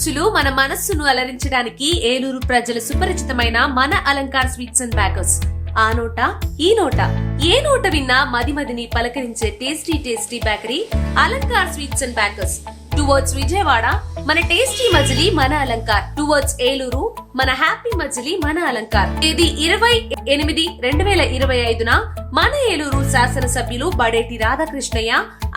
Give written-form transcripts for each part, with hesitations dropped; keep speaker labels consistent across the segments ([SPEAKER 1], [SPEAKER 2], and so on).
[SPEAKER 1] రుచులు మన మనస్సును అలరించడానికి ఏలూరు ప్రజల సుపరిచితమైన మన అలంకార్ స్వీట్స్ అండ్ బేకర్స్. ఆ నోట ఈ నోట ఏ నోట విన్నా మదిమదిని పలకరించే tasty tasty bakery Alankar sweets and bakers. Towards Vijayawada మన టేస్టీ మజిలీ మన అలంకార్, టువర్డ్స్ ఏలూరు మన హ్యాపీ మజిలీ మన అలంకార్. తేదీ 20/8/2025 మన ఏలూరు శాసనసభ్యులు బడేటి రాధాకృష్ణయ్య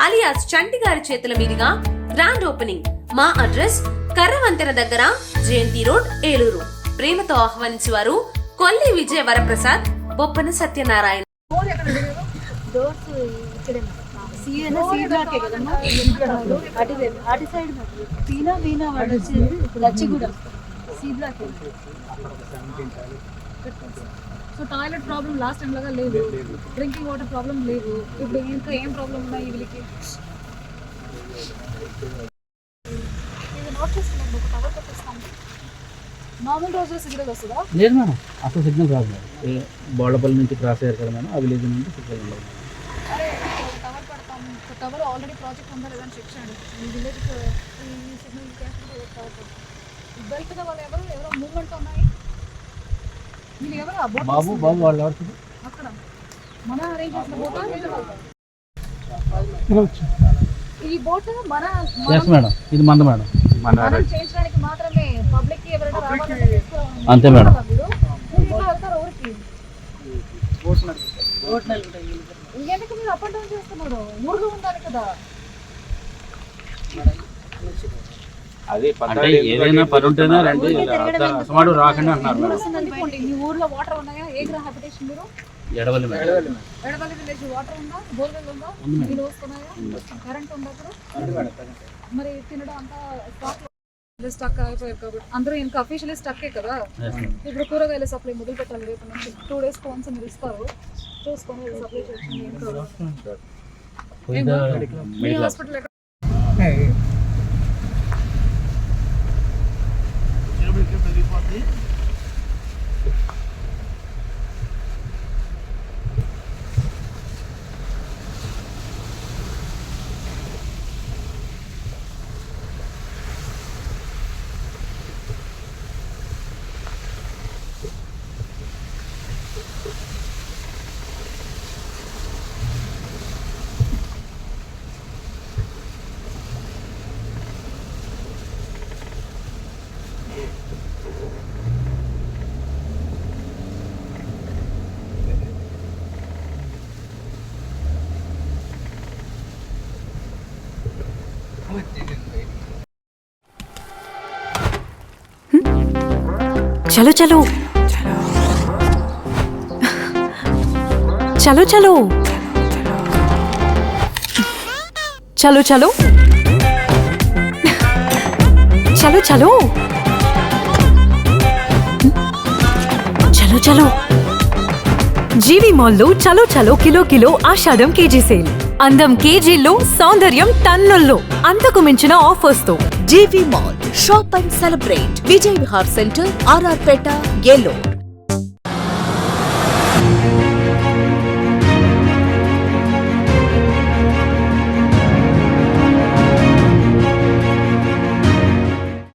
[SPEAKER 1] అలియాస్ చంటి గారి చేతుల మీదుగా గ్రాండ్ ఓపెనింగ్. మా అడ్రస్ కర్రవంతెన దగ్గర జయంతి రోడ్, ఏలూరు. ప్రేమతో ఆహ్వానించేవారు Kolli Vijaya Varaprasad, Boppana Satyanarayana.
[SPEAKER 2] So toilet problem last time లాగా లేదు, డ్రింకింగ్ వాటర్ ప్రాబ్లం లేదు. ఇప్పుడు ఇంకా ఏం ప్రాబ్లం ఉన్నాయి వీళ్ళకి? ఇది నోట్ చేసుకోండి, ఒక కవర్ పెట్టేస్తాను. నార్మల్ రోజులో సిగ్నల్ వస్తుందా?
[SPEAKER 3] లేదు మేడం, అసలు సిగ్నల్ రాదు మేడం. బోళ్ళపల్లి నుంచి క్రాస్ అయ్యారు కదా మేడం, ఆ విలేజ్ నుంచి సిగ్నల్ ఉండదు.
[SPEAKER 2] అరే కవర్ పెడతాము, కవర్ ఆల్రెడీ ప్రాజెక్ట్ ఉందా లేదని చెక్ చేయండి. ఈ విలేజ్ ఈ సిగ్నల్ కవర్ పెడతాం. బెల్ట్ వాళ్ళు ఎవరో మూవ్మెంట్ ఉన్నాయి. మీరు ఎవరు?
[SPEAKER 3] బాబు వాళ్ళు ఎవరు
[SPEAKER 2] అక్కడ మన అరేంజ్ చేసిన బోట్. ఈ బోట్ మన
[SPEAKER 3] మేడం, ఇది మంద మేడం,
[SPEAKER 2] మనం చేయించడానికి మాత్రమే. పబ్లిక్ కి ఎవరైనా రావాలంటే
[SPEAKER 3] అంతే మేడం.
[SPEAKER 2] వెళ్తారు ఊరికి. ఇంకెందుకు మీరు అప్ అండ్ డౌన్ చేస్తున్నారు? ఊర్లో ఉండాలి కదా.
[SPEAKER 3] అంటే ఏదైనా పని ఉంటేనే రండి, అసమాడు రాకుండా అంటున్నారు.
[SPEAKER 2] మీ ఊర్లో వాటర్ ఉన్నాయా? ఏ గ్రహ హ్యాబిటేషన్ మీరు?
[SPEAKER 3] Edavalli madam.
[SPEAKER 2] Edavalli village water ఉందా? బోర్వెల్ ఉందా? నీళ్ళు వస్తున్నాయా? కరెంట్ ఉందా? మరి తినడం అంతా స్టక్ అయిపోయారు కాబట్టి అందరూ ఇంకా అఫీషియల్లీ స్టక్కే కదా. ఇప్పుడు కూరగాయల సప్లై మొదలు పెట్టాలి రేపు నుంచి. 2 days ఫోన్స్ మీరు ఇస్తారు, చూసుకొని సప్లై చేయండి. మీ హాస్పిటల్
[SPEAKER 4] चलो चलो चलो चलो चलो चलो चलो चलो चलो चलो జీవి మాల్లో చలో చలో కిలో కిలో ఆషాఢం కేజీ సేల్. అందం కేజీల్లో, సౌందర్యం టన్నుల్లో, అంతకు మించిన ఆఫర్స్ తో
[SPEAKER 5] G V mall shop and celebrate. Vijay Vihar centre, R R Peta, Eluru.